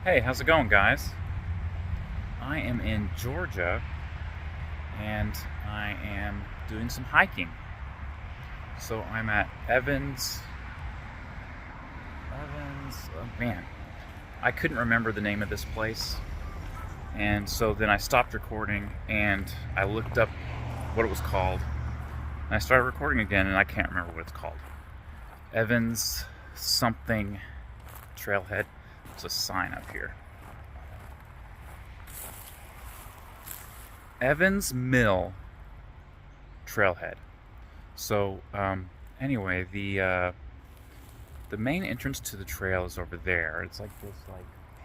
Hey, how's it going, guys? I am in Georgia and I am doing some hiking. So I'm at oh man, I couldn't remember the name of this place. And so then I stopped recording and I looked up what it was called. And I started recording again and I can't remember what it's called. Evans something Trailhead. There's a sign up here. Evans Mill Trailhead. So anyway, the main entrance to the trail is over there. It's like this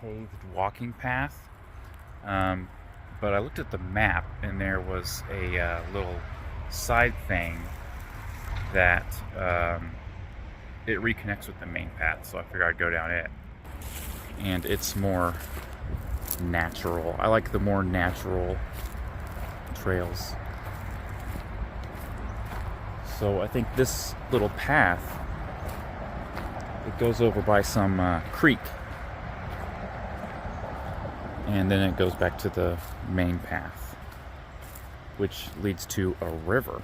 paved walking path. But I looked at the map and there was a little side thing that it reconnects with the main path. So I figured I'd go down it. And it's more natural. I like the more natural trails. So I think this little path, it goes over by some creek, and then it goes back to the main path, which leads to a river.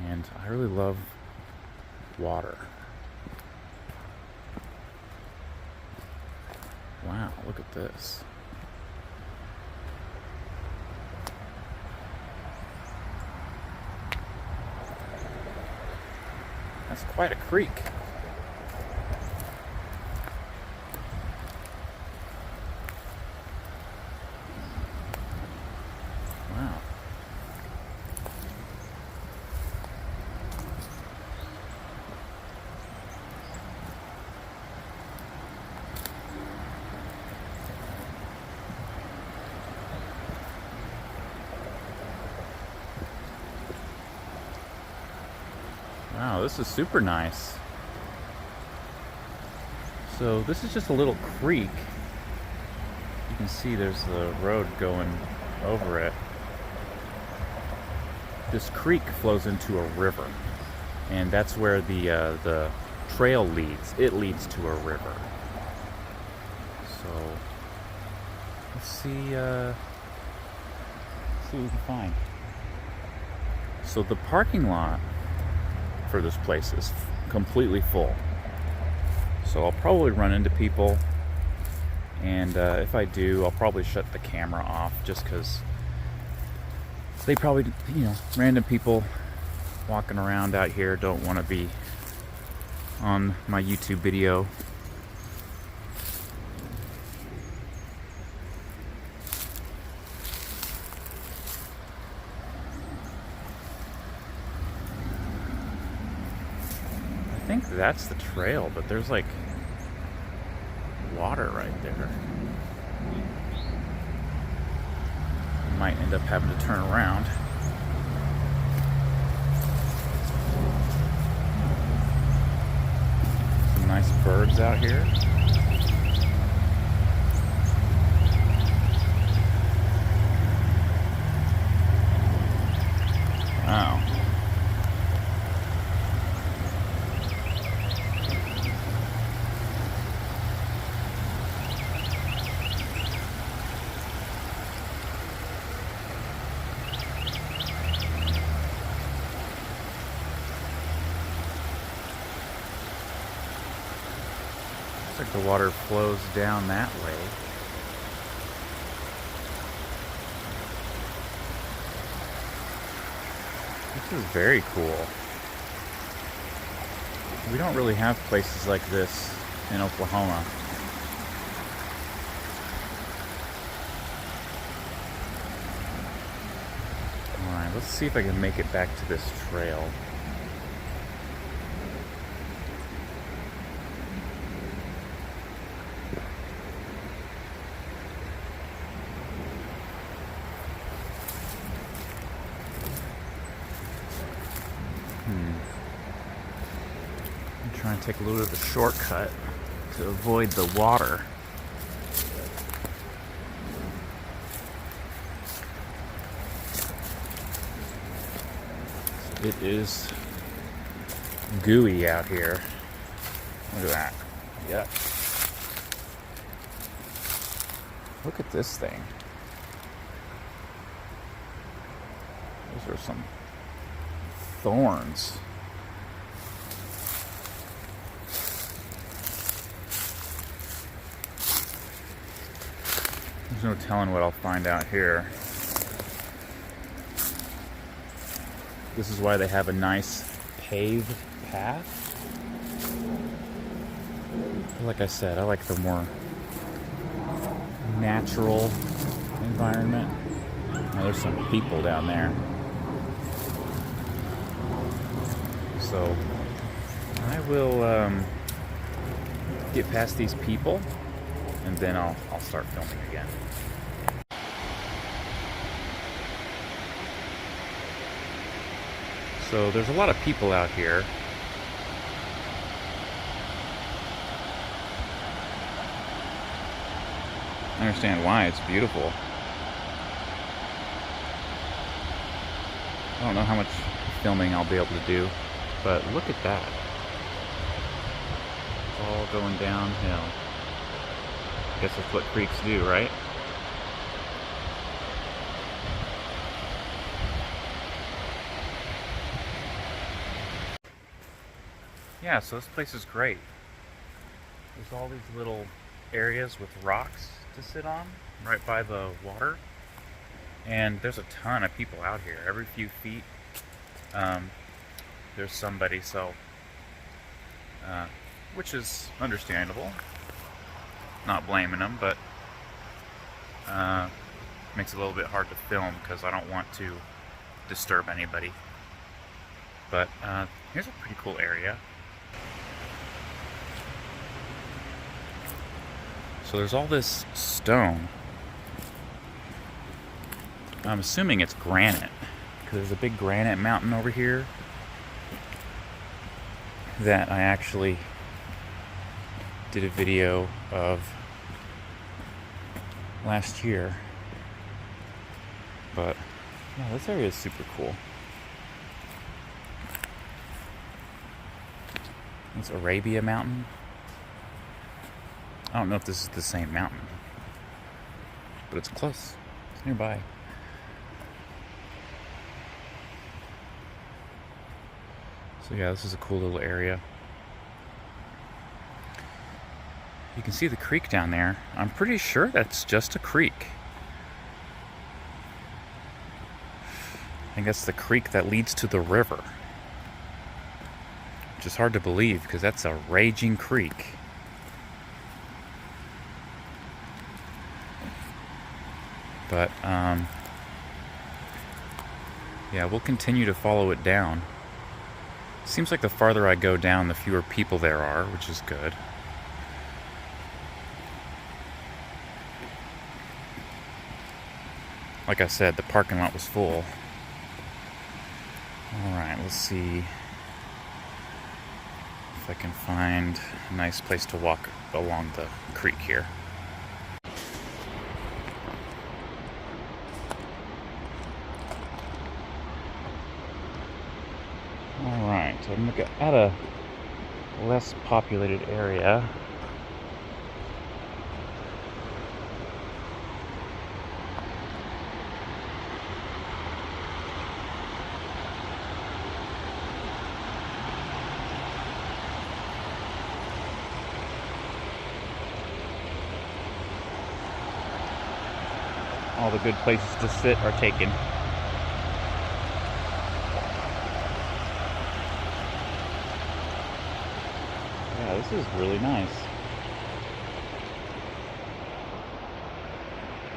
And I really love water. Wow, look at this. That's quite a creek. Wow. Wow, this is super nice. So this is just a little creek. You can see there's the road going over it. This creek flows into a river, and that's where the trail leads. It leads to a river. So let's see what we can find. So the parking lot for this place is completely full. So I'll probably run into people, and if I do, I'll probably shut the camera off just because they probably, random people walking around out here don't want to be on my YouTube video. I think that's the trail, but there's like water right there. You might end up having to turn around. Some nice birds out here. Wow. Looks like the water flows down that way. This is very cool. We don't really have places like this in Oklahoma. Alright, let's see if I can make it back to this trail. I'm trying to take a little bit of a shortcut to avoid the water. It is gooey out here. Look at that. Yep. Look at this thing. Those are some thorns. There's no telling what I'll find out here. This is why they have a nice paved path. Like I said, I like the more natural environment. Now, there's some people down there. So I will get past these people and then I'll start filming again. So there's a lot of people out here. I understand why, it's beautiful. I don't know how much filming I'll be able to do, but look at that. It's all going downhill. I guess that's what creeks do, right? Yeah, so this place is great. There's all these little areas with rocks to sit on right by the water, and there's a ton of people out here. Every few feet there's somebody, so which is understandable, not blaming them, but makes it a little bit hard to film because I don't want to disturb anybody. But here's a pretty cool area. So there's all this stone. I'm assuming it's granite, because there's a big granite mountain over here that I actually did a video of last year. But yeah, this area is super cool. It's Arabia Mountain. I don't know if this is the same mountain, but it's close. It's nearby. So yeah, this is a cool little area. You can see the creek down there. I'm pretty sure that's just a creek. I think that's the creek that leads to the river. Which is hard to believe because that's a raging creek. But, yeah, we'll continue to follow it down. Seems like the farther I go down, the fewer people there are, which is good. Like I said, the parking lot was full. Alright, let's see if I can find a nice place to walk along the creek here. Alright, so I'm at a less populated area. All the good places to sit are taken. Yeah, this is really nice.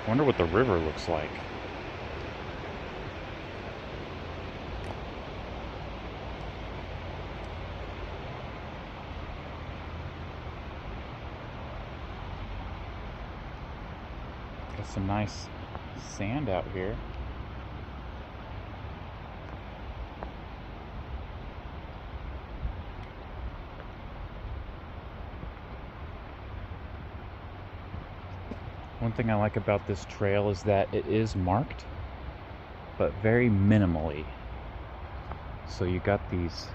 Wonder what the river looks like. Got some nice sand out here. One thing I like about this trail is that it is marked, but very minimally. So you got these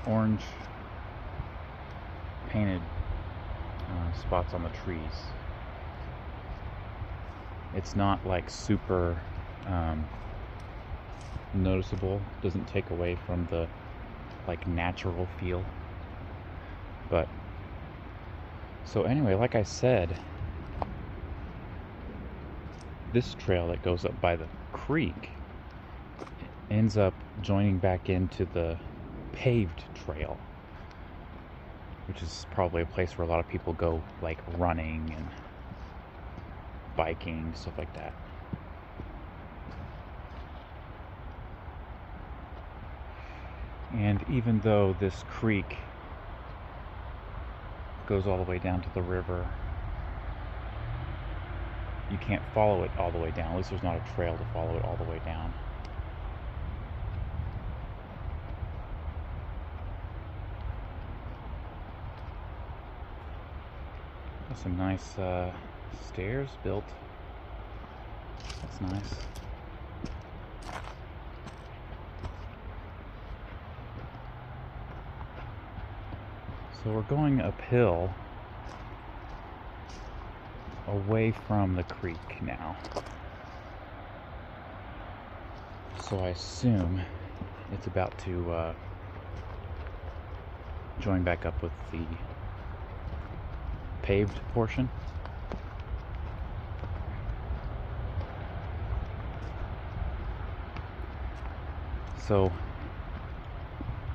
orange painted spots on the trees. It's not like super noticeable. Doesn't take away from the like natural feel. But so anyway, like I said, this trail that goes up by the creek ends up joining back into the paved trail, which is probably a place where a lot of people go like running and biking, stuff like that. And even though this creek goes all the way down to the river, you can't follow it all the way down. At least there's not a trail to follow it all the way down. Got some nice stairs built. That's nice. So we're going uphill away from the creek now. So I assume it's about to join back up with the paved portion. So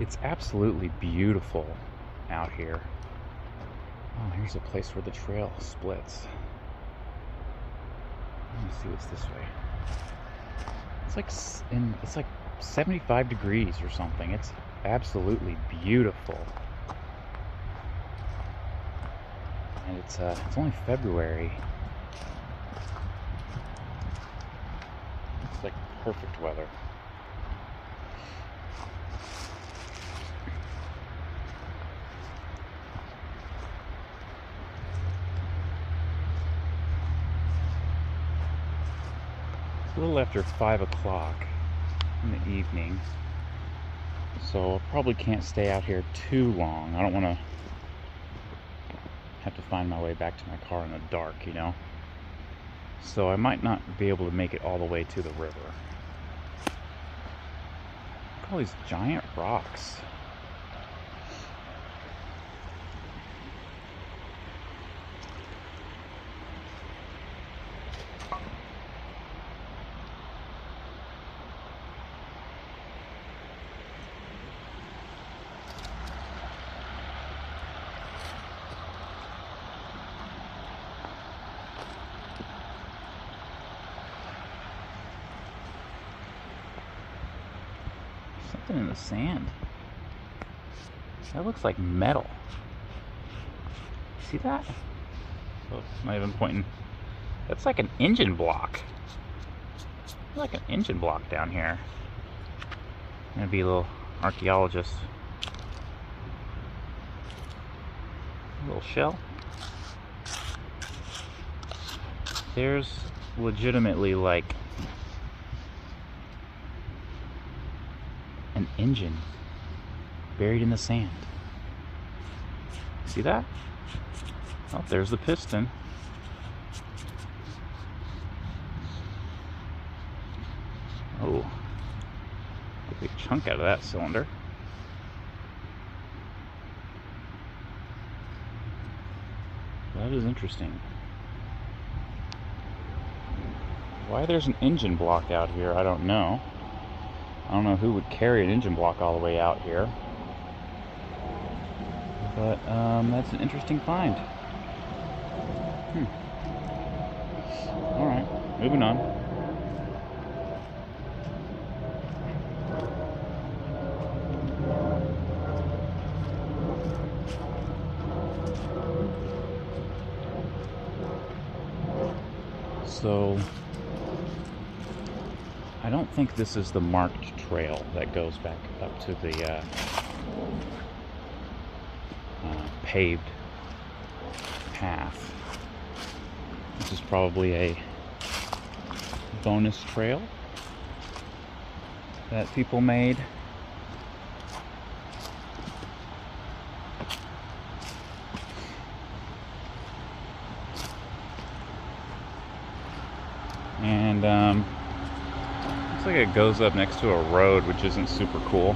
it's absolutely beautiful out here. Oh, here's a place where the trail splits. Let me see what's this way. It's like 75 degrees or something. It's absolutely beautiful. And it's only February. It's like perfect weather. A little after 5 o'clock in the evening, so I probably can't stay out here too long. I don't want to have to find my way back to my car in the dark, you know. So I might not be able to make it all the way to the river. Look at all these giant rocks. Something in the sand. That looks like metal. See that? Oh, I'm not even pointing. That's like an engine block. Like an engine block down here. I'm gonna be a little archaeologist. A little shell. There's legitimately like an engine buried in the sand. See that? Oh, there's the piston. Oh, a big chunk out of that cylinder. That is interesting. Why there's an engine block out here, I don't know. I don't know who would carry an engine block all the way out here. But that's an interesting find. Alright, moving on. So I don't think this is the marked trail that goes back up to the paved path. This is probably a bonus trail that people made. And looks like it goes up next to a road, which isn't super cool.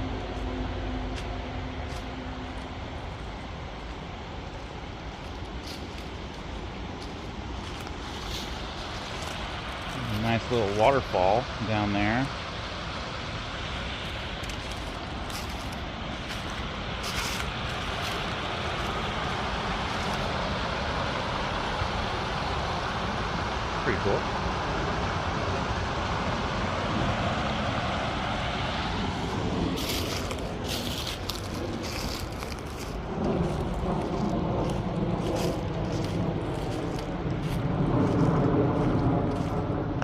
A nice little waterfall down there. Pretty cool.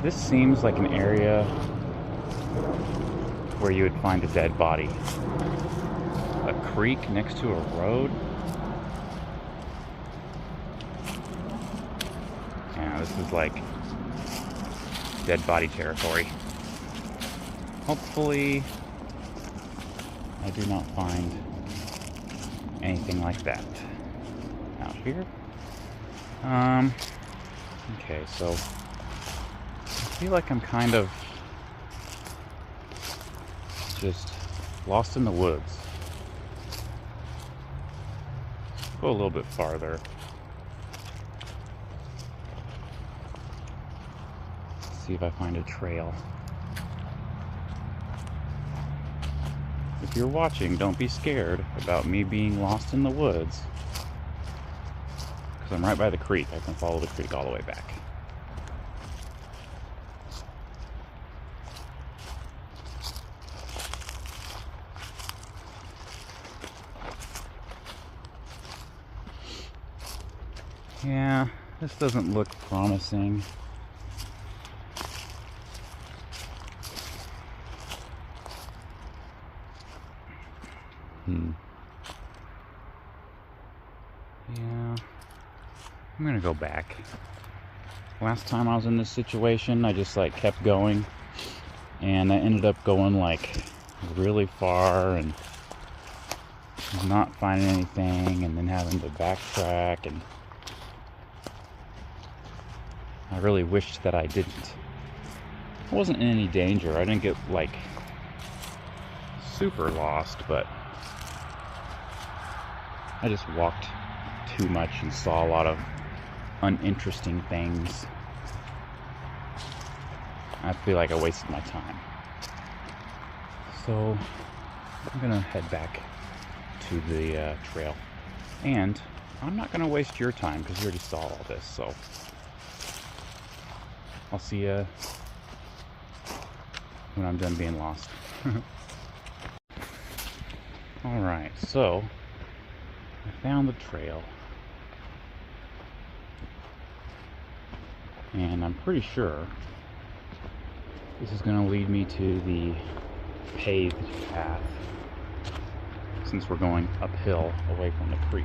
This seems like an area where you would find a dead body. A creek next to a road. Yeah, this is like dead body territory. Hopefully, I do not find anything like that out here. Okay, so I feel like I'm kind of just lost in the woods. Go a little bit farther. See if I find a trail. If you're watching, don't be scared about me being lost in the woods, because I'm right by the creek. I can follow the creek all the way back. Yeah, this doesn't look promising. Yeah, I'm gonna go back. Last time I was in this situation, I just like kept going, and I ended up going like really far and not finding anything, and then having to backtrack, and I really wished that I didn't. I wasn't in any danger. I didn't get like super lost, but I just walked too much and saw a lot of uninteresting things. I feel like I wasted my time. So I'm gonna head back to the trail. And I'm not gonna waste your time because you already saw all this, so I'll see you when I'm done being lost. Alright, so I found the trail. And I'm pretty sure this is going to lead me to the paved path, since we're going uphill away from the creek.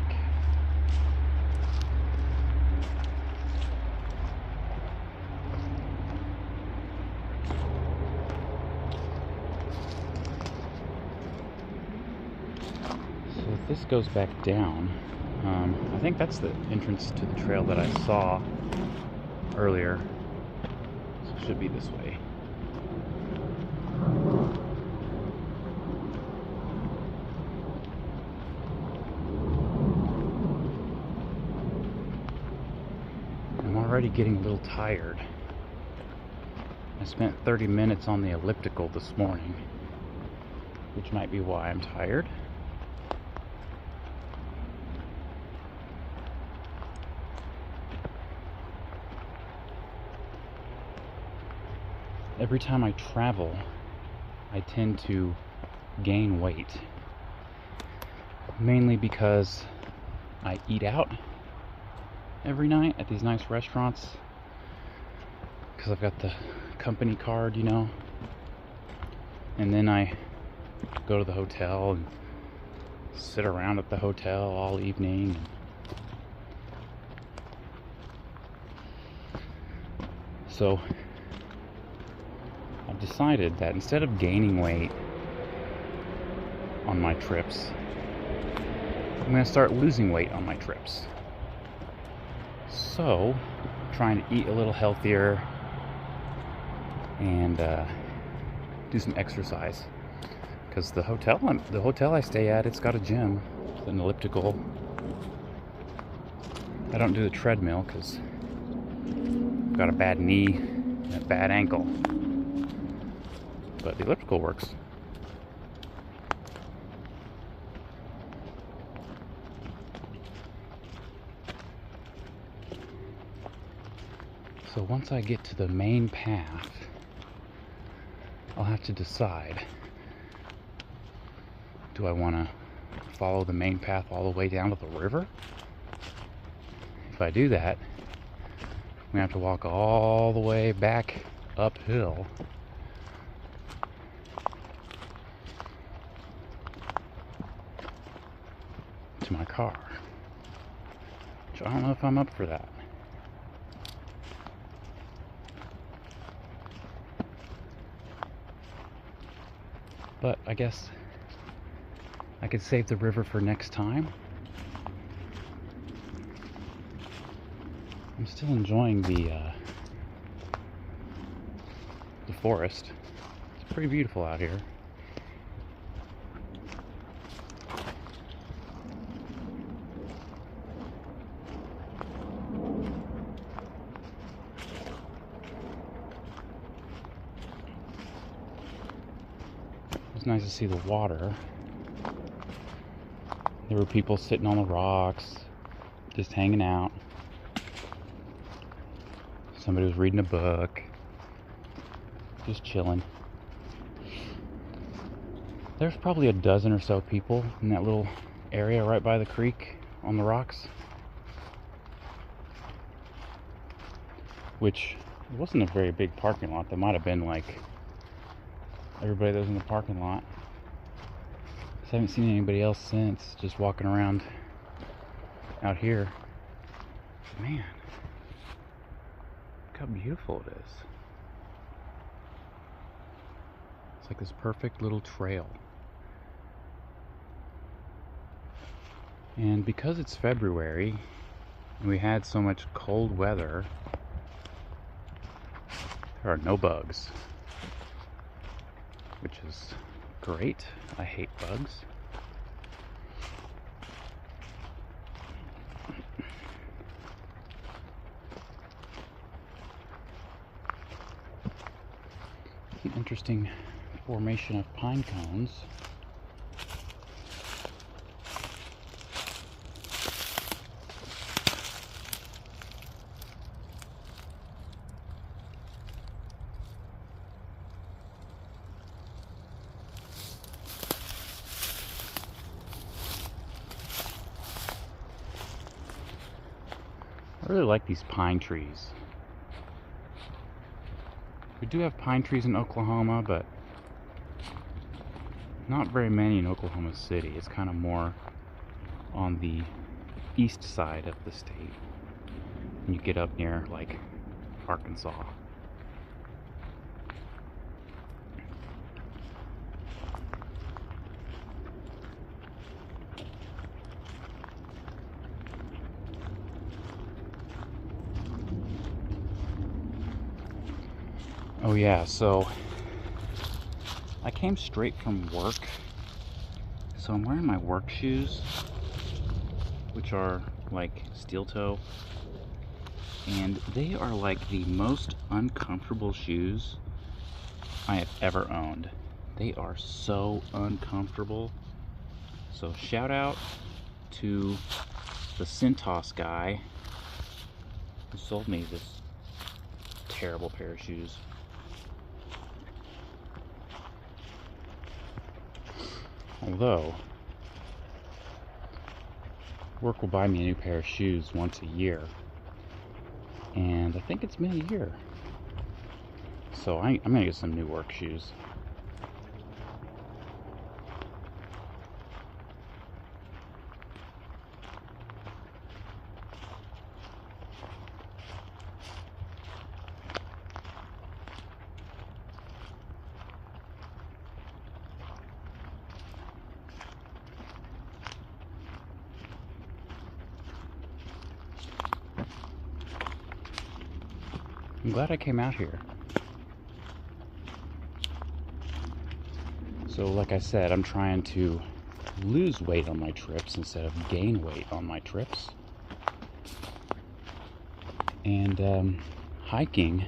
So if this goes back down, I think that's the entrance to the trail that I saw earlier. So it should be this way. I'm already getting a little tired. I spent 30 minutes on the elliptical this morning, which might be why I'm tired. Every time I travel, I tend to gain weight, mainly because I eat out every night at these nice restaurants, because I've got the company card, you know, and then I go to the hotel and sit around at the hotel all evening. So I've decided that instead of gaining weight on my trips, I'm going to start losing weight on my trips. So, trying to eat a little healthier, and do some exercise. Because the hotel I stay at, it's got a gym, an elliptical. I don't do the treadmill because I've got a bad knee and a bad ankle. But the elliptical works. So once I get to the main path, I'll have to decide. Do I want to follow the main path all the way down to the river? If I do that, I'm going to have to walk all the way back uphill to my car. Which I don't know if I'm up for that. But I guess I could save the river for next time. I'm still enjoying the forest. It's pretty beautiful out here. It's nice to see the water. There were people sitting on the rocks, just hanging out. Somebody was reading a book, just chilling. There's probably a dozen or so people in that little area right by the creek on the rocks. Which wasn't a very big parking lot. There might have been like everybody that was in the parking lot. I haven't seen anybody else since, just walking around out here. Man, look how beautiful it is. It's like this perfect little trail. And because it's February and we had so much cold weather, there are no bugs, which is great. I hate bugs. It's an interesting formation of pine cones. I really like these pine trees. We do have pine trees in Oklahoma, but not very many in Oklahoma City. It's kind of more on the east side of the state when you get up near like Arkansas. Oh yeah, so I came straight from work, so I'm wearing my work shoes, which are like steel toe, and they are like the most uncomfortable shoes I have ever owned. They are so uncomfortable. So shout out to the Cintas guy who sold me this terrible pair of shoes. Although, work will buy me a new pair of shoes once a year, and I think it's been a year. So I'm gonna get some new work shoes. I'm glad I came out here. So like I said, I'm trying to lose weight on my trips instead of gain weight on my trips. And hiking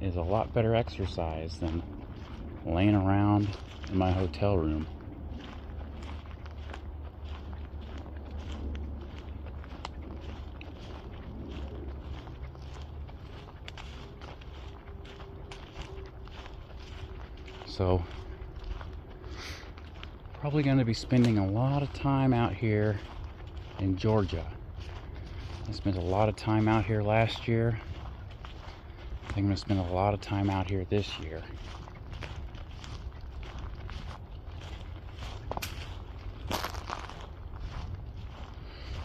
is a lot better exercise than laying around in my hotel room. So, probably going to be spending a lot of time out here in Georgia. I spent a lot of time out here last year. I think I'm going to spend a lot of time out here this year.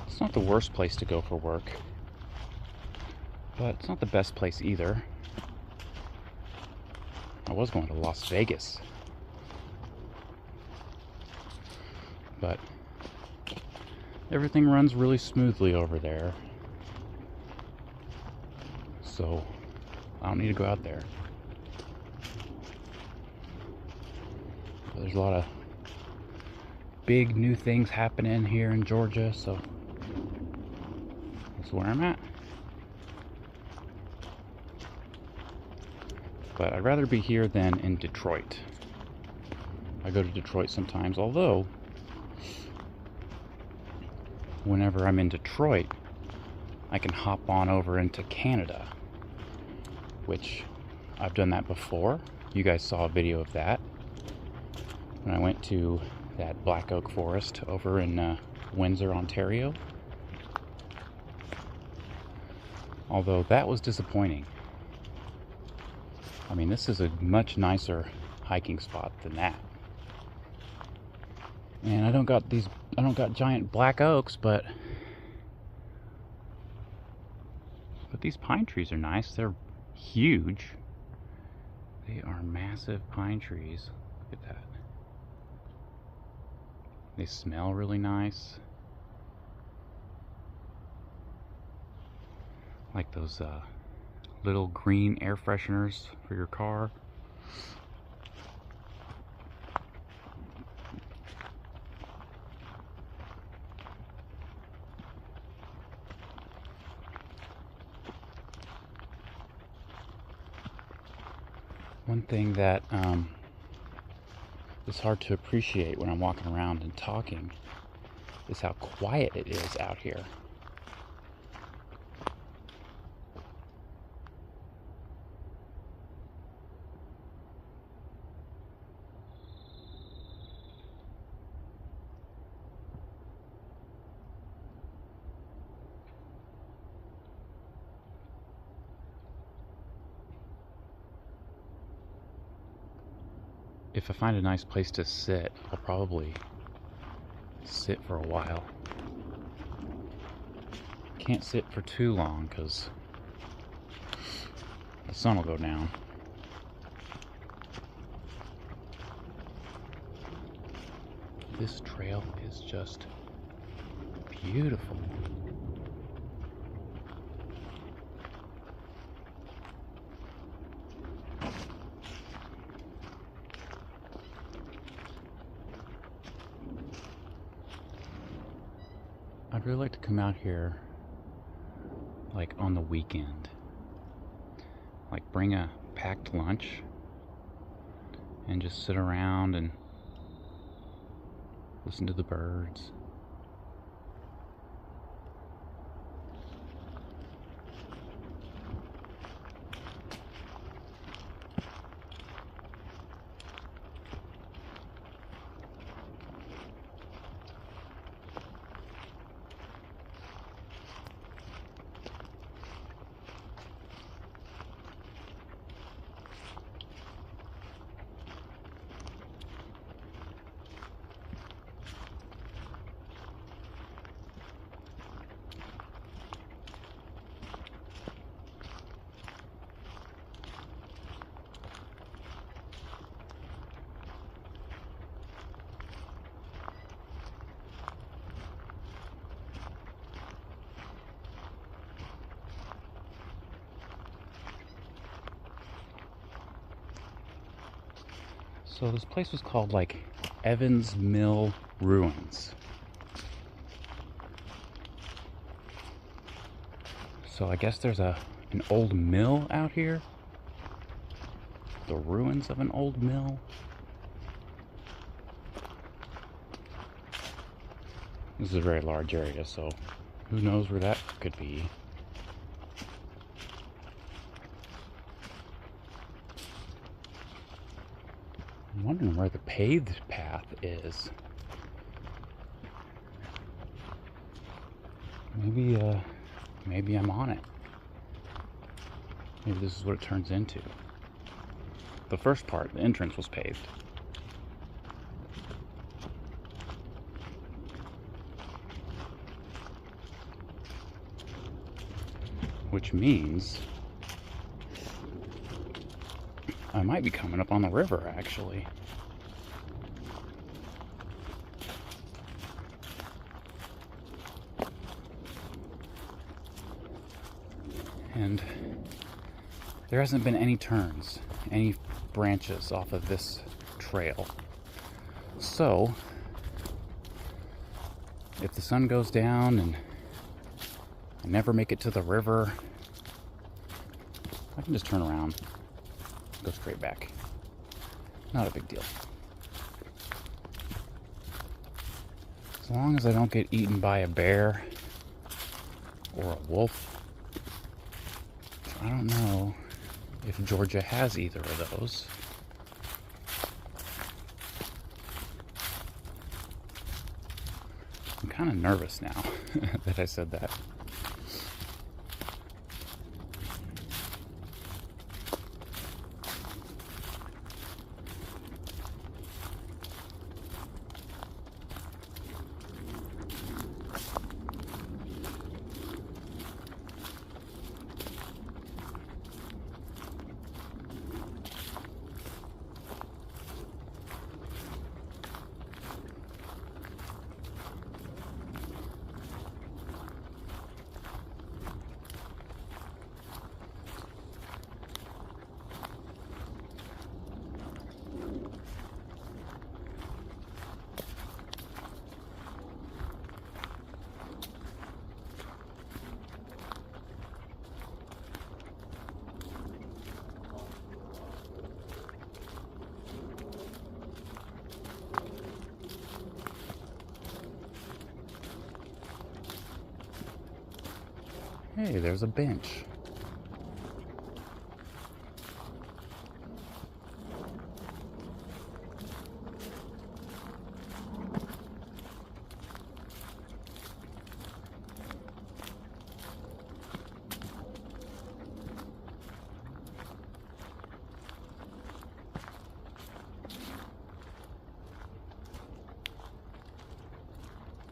It's not the worst place to go for work, but it's not the best place either. I was going to Las Vegas, but everything runs really smoothly over there, so I don't need to go out there. But there's a lot of big new things happening here in Georgia, so that's where I'm at. But I'd rather be here than in Detroit. I go to Detroit sometimes, although whenever I'm in Detroit, I can hop on over into Canada, which I've done that before. You guys saw a video of that when I went to that black oak forest over in Windsor, Ontario. Although that was disappointing. I mean, this is a much nicer hiking spot than that. And I don't got giant black oaks, but these pine trees are nice. They're huge. They are massive pine trees. Look at that. They smell really nice. Like those little green air fresheners for your car. One thing that is hard to appreciate when I'm walking around and talking is how quiet it is out here. If I find a nice place to sit, I'll probably sit for a while. Can't sit for too long because the sun will go down. This trail is just beautiful. I'd really like to come out here like on the weekend. Like bring a packed lunch and just sit around and listen to the birds. So this place was called like Evans Mill Ruins. So I guess there's an old mill out here. The ruins of an old mill. This is a very large area, so who knows where that could be. I'm wondering where the paved path is. Maybe I'm on it. Maybe this is what it turns into. The first part, the entrance, was paved. Which means I might be coming up on the river, actually. And there hasn't been any turns, any branches off of this trail. So, if the sun goes down and I never make it to the river, I can just turn around, go straight back. Not a big deal. As long as I don't get eaten by a bear or a wolf. I don't know if Georgia has either of those. I'm kind of nervous now that I said that. Hey, there's a bench.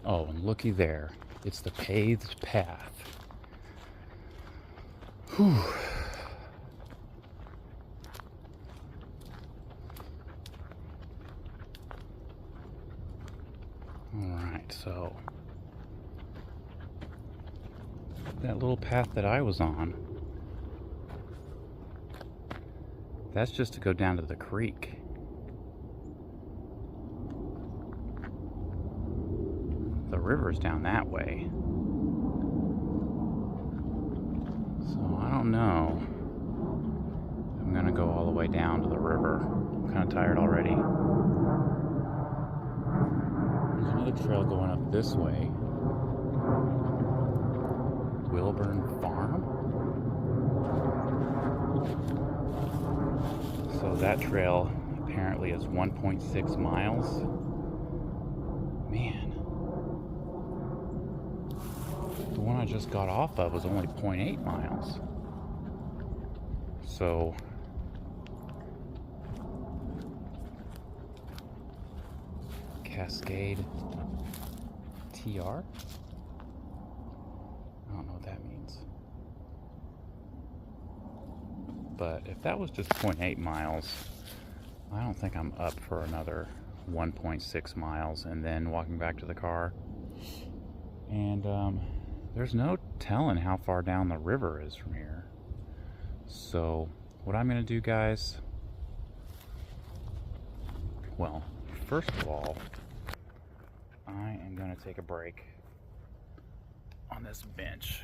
Oh, and looky there. It's the paved path. Whew. Alright, so that little path that I was on, that's just to go down to the creek. The river's down that way. So I don't know. I'm gonna go all the way down to the river. I'm kind of tired already. There's another trail going up this way. Wilburn Farm. So that trail apparently is 1.6 miles. Man. The one I just got off of was only 0.8 miles. So Cascade TR? I don't know what that means. But if that was just 0.8 miles, I don't think I'm up for another 1.6 miles and then walking back to the car. And there's no telling how far down the river is from here. So what I'm gonna do, guys, Well, first of all, I am going to take a break on this bench.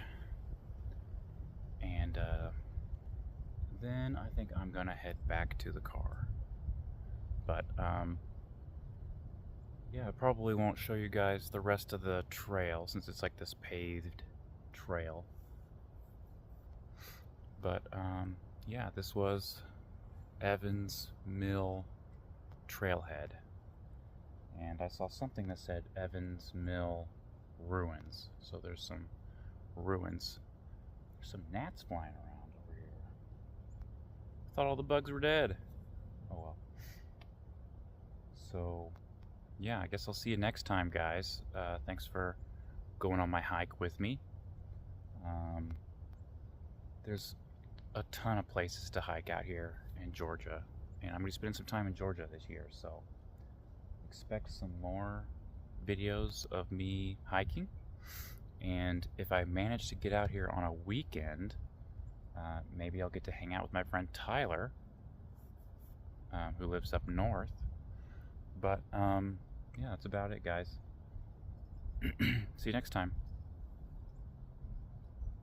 And then I think I'm going to head back to the car. But, yeah, I probably won't show you guys the rest of the trail since it's like this paved trail. But, yeah, this was Evans Mill Trailhead. And I saw something that said Evans Mill Ruins. So there's some ruins. There's some gnats flying around over here. I thought all the bugs were dead. Oh well. So, yeah, I guess I'll see you next time, guys. Thanks for going on my hike with me. There's a ton of places to hike out here in Georgia, and I'm going to spend some time in Georgia this year, so expect some more videos of me hiking. And if I manage to get out here on a weekend, maybe I'll get to hang out with my friend Tyler, who lives up north. But yeah, that's about it, guys. See you next time.